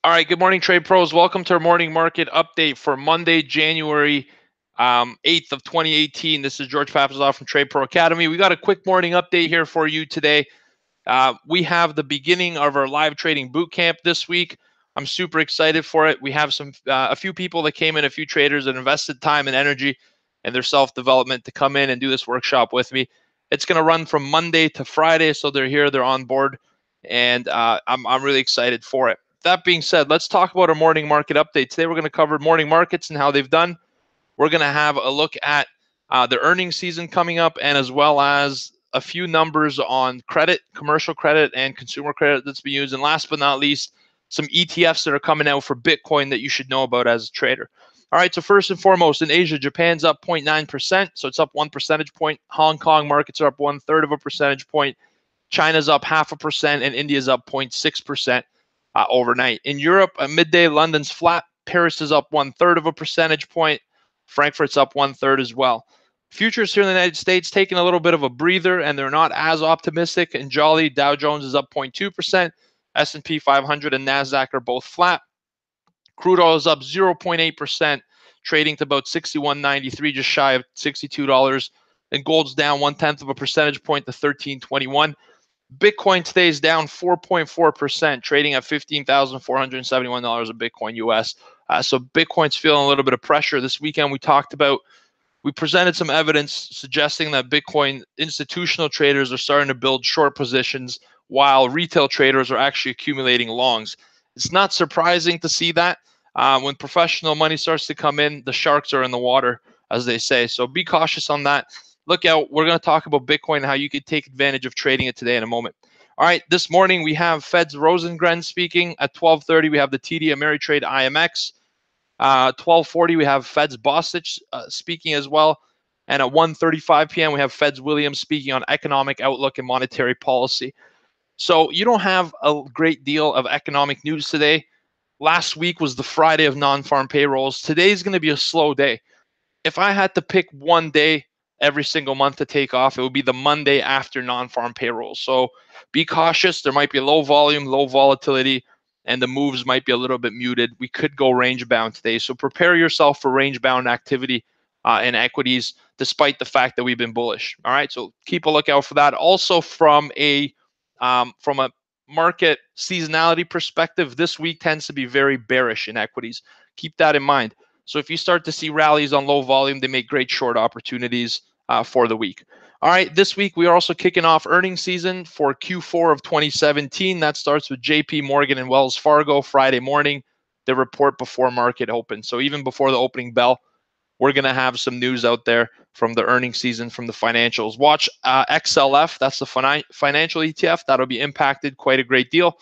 All right, good morning, trade pros. Welcome to our morning market update for Monday, January 8th of 2018. This is George Papazoff from Trade Pro Academy. We got a quick morning update here for you today. We have the beginning of our live trading boot camp this week. I'm super excited for it. We have a few people that came in, a few traders that invested time and energy and their self-development to come in and do this workshop with me. It's going to run from Monday to Friday, so they're here, they're on board, and I'm really excited for it. That being said, let's talk about our morning market update. Today, we're going to cover morning markets and how they've done. We're going to have a look at the earnings season coming up, and as well as a few numbers on credit, commercial credit, and consumer credit that's been used. And last but not least, some ETFs that are coming out for Bitcoin that you should know about as a trader. All right, so first and foremost, in Asia, Japan's up 0.9%, so it's up 1 percentage point. Hong Kong markets are up 1/3 of a percentage point. China's up 0.5%, and India's up 0.6%. Overnight. In Europe, at midday, London's flat. Paris is up 1/3 of a percentage point. Frankfurt's up 1/3 as well. Futures here in the United States taking a little bit of a breather, and they're not as optimistic and jolly. Dow Jones is up 0.2%. S&P 500 and NASDAQ are both flat. Crude oil is up 0.8%, trading to about $61.93, just shy of $62. And gold's down 1/10 of a percentage point to $13.21. Bitcoin today is down 4.4%, trading at $15,471 a Bitcoin US. So Bitcoin's feeling a little bit of pressure. This weekend we presented some evidence suggesting that Bitcoin institutional traders are starting to build short positions while retail traders are actually accumulating longs. It's not surprising to see that. When professional money starts to come in, the sharks are in the water, as they say. So be cautious on that. Look out. We're going to talk about Bitcoin and how you could take advantage of trading it today in a moment. All right, this morning we have Fed's Rosengren speaking. At 12:30, we have the TD Ameritrade IMX. 12:40, we have Fed's Bostic speaking as well. And at 1:35 p.m., we have Fed's Williams speaking on economic outlook and monetary policy. So you don't have a great deal of economic news today. Last week was the Friday of non-farm payrolls. Today's going to be a slow day. If I had to pick one day every single month to take off, it would be the Monday after non-farm payrolls. So be cautious. There might be low volume, low volatility, and the moves might be a little bit muted. We could go range bound today. So prepare yourself for range bound activity in equities, despite the fact that we've been bullish. All right, so keep a lookout for that. Also, from a market seasonality perspective, this week tends to be very bearish in equities. Keep that in mind. So if you start to see rallies on low volume, they make great short opportunities for the week. All right, this week we are also kicking off earnings season for Q4 of 2017. That starts with JP Morgan and Wells Fargo Friday morning. They report before market open. So even before the opening bell, we're going to have some news out there from the earnings season, from the financials. Watch XLF. That's the financial ETF. That'll be impacted quite a great deal.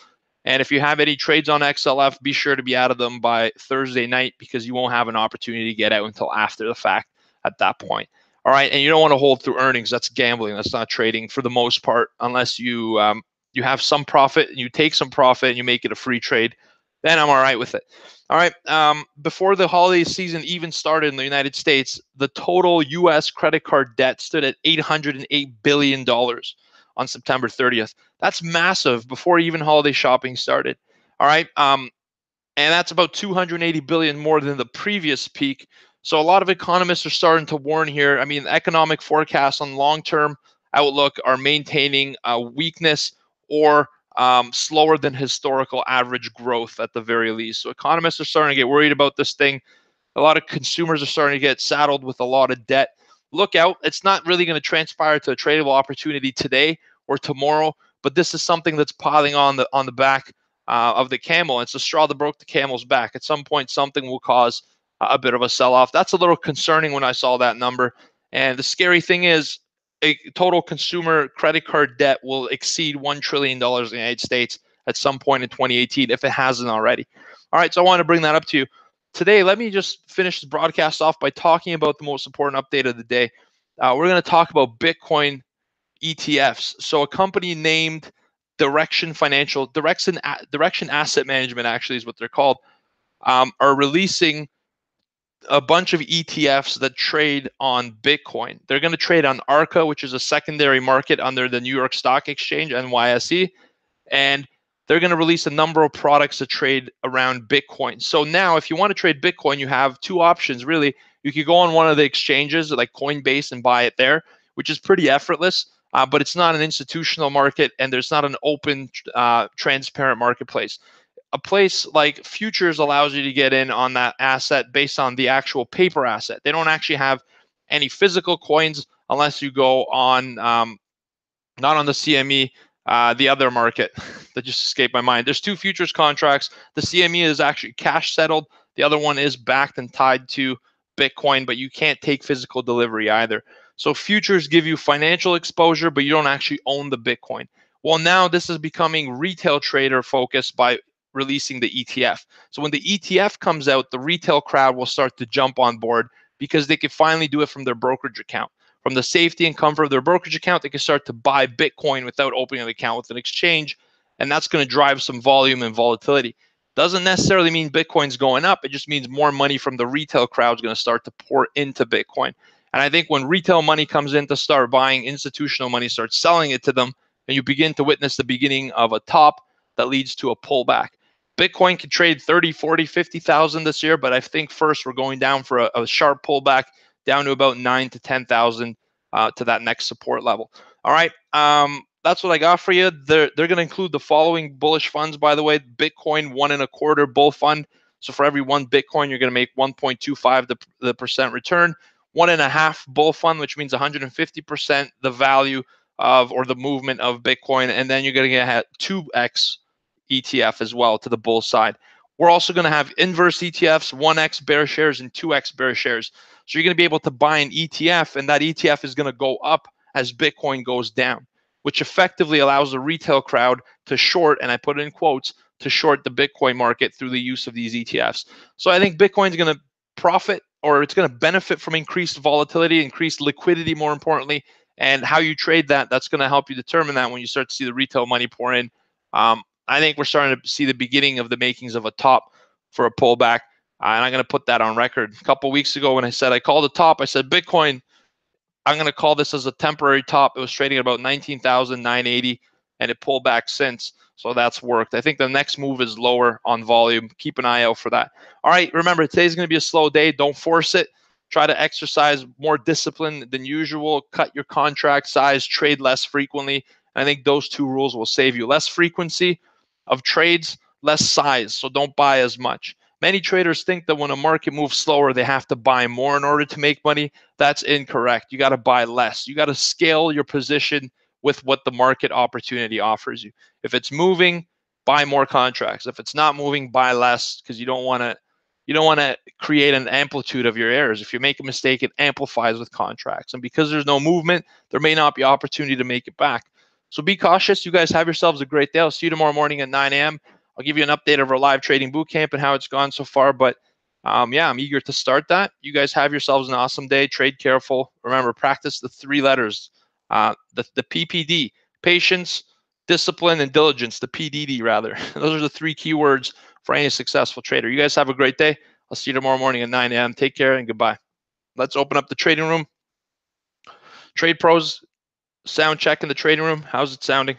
And if you have any trades on XLF, be sure to be out of them by Thursday night, because you won't have an opportunity to get out until after the fact at that point. All right, and you don't want to hold through earnings. That's gambling. That's not trading for the most part, unless you have some profit and you take some profit and you make it a free trade. Then I'm all right with it. All right, before the holiday season even started in the United States, the total U.S. credit card debt stood at $808 billion on September 30th. That's massive before even holiday shopping started. All right, and that's about 280 billion more than the previous peak. So a lot of economists are starting to warn here. I mean, economic forecasts on long-term outlook are maintaining a weakness or slower than historical average growth at the very least. So economists are starting to get worried about this thing. A lot of consumers are starting to get saddled with a lot of debt. Look out. It's not really going to transpire to a tradable opportunity today or tomorrow, but this is something that's piling on the back of the camel. It's the straw that broke the camel's back. At some point, something will cause a bit of a sell-off. That's a little concerning when I saw that number. And the scary thing is, a total consumer credit card debt will exceed $1 trillion in the United States at some point in 2018, if it hasn't already. All right, so I want to bring that up to you. Today, let me just finish the broadcast off by talking about the most important update of the day. We're going to talk about Bitcoin ETFs. So a company named Direction Asset Management, actually is what they're called, are releasing a bunch of ETFs that trade on Bitcoin. They're going to trade on ARCA, which is a secondary market under the New York Stock Exchange, NYSE. And they're going to release a number of products to trade around Bitcoin. So now if you want to trade Bitcoin, you have two options really. You could go on one of the exchanges like Coinbase and buy it there, which is pretty effortless, but it's not an institutional market and there's not an open, transparent marketplace. A place like futures allows you to get in on that asset based on the actual paper asset. They don't actually have any physical coins unless you go on, not on the CME, the other market that just escaped my mind. There's two futures contracts. The CME is actually cash settled. The other one is backed and tied to Bitcoin, but you can't take physical delivery either. So futures give you financial exposure, but you don't actually own the Bitcoin. Well, now this is becoming retail trader focused by releasing the ETF. So when the ETF comes out, the retail crowd will start to jump on board because they can finally do it from their brokerage account. From the safety and comfort of their brokerage account, they can start to buy Bitcoin without opening an account with an exchange, and that's going to drive some volume and volatility. Doesn't necessarily mean Bitcoin's going up. It just means more money from the retail crowd is going to start to pour into Bitcoin. And I think when retail money comes in to start buying, institutional money starts selling it to them, and you begin to witness the beginning of a top that leads to a pullback. Bitcoin could trade 30, 40, 50,000 this year, but I think first we're going down for a sharp pullback down to about 9 to 10,000 to that next support level. All right, that's what I got for you. They're going to include the following bullish funds, by the way. Bitcoin 1.25 bull fund. So for every one Bitcoin, you're going to make 1.25 the percent return. 1.5 bull fund, which means 150% the value of or the movement of Bitcoin, and then you're going to get 2x ETF as well to the bull side. We're also going to have inverse ETFs, 1x bear shares and 2x bear shares. So you're going to be able to buy an ETF, and that ETF is going to go up as Bitcoin goes down, which effectively allows the retail crowd to short, and I put it in quotes, to short the Bitcoin market through the use of these ETFs. So I think Bitcoin is going to profit, or it's going to benefit from increased volatility, increased liquidity, more importantly, and how you trade that, that's going to help you determine that when you start to see the retail money pour in. I think we're starting to see the beginning of the makings of a top for a pullback. And I'm going to put that on record. A couple of weeks ago when I said I called a top, I said Bitcoin, I'm going to call this as a temporary top. It was trading at about 19,980 and it pulled back since. So that's worked. I think the next move is lower on volume. Keep an eye out for that. All right, remember, today's going to be a slow day. Don't force it. Try to exercise more discipline than usual. Cut your contract size. Trade less frequently. I think those two rules will save you. Less frequency of trades, less size. So don't buy as much. Many traders think that when a market moves slower, they have to buy more in order to make money. That's incorrect. You got to buy less. You got to scale your position with what the market opportunity offers you. If it's moving, buy more contracts. If it's not moving, buy less, because you don't want to create an amplitude of your errors. If you make a mistake, it amplifies with contracts. And because there's no movement, there may not be opportunity to make it back. So be cautious. You guys have yourselves a great day. I'll see you tomorrow morning at 9 a.m. I'll give you an update of our live trading bootcamp and how it's gone so far. But yeah, I'm eager to start that. You guys have yourselves an awesome day. Trade careful. Remember, practice the three letters, the PPD, patience, discipline, and diligence, the PDD rather. Those are the three key words for any successful trader. You guys have a great day. I'll see you tomorrow morning at 9 a.m. Take care and goodbye. Let's open up the trading room. Trade pros, sound check in the trading room. How's it sounding?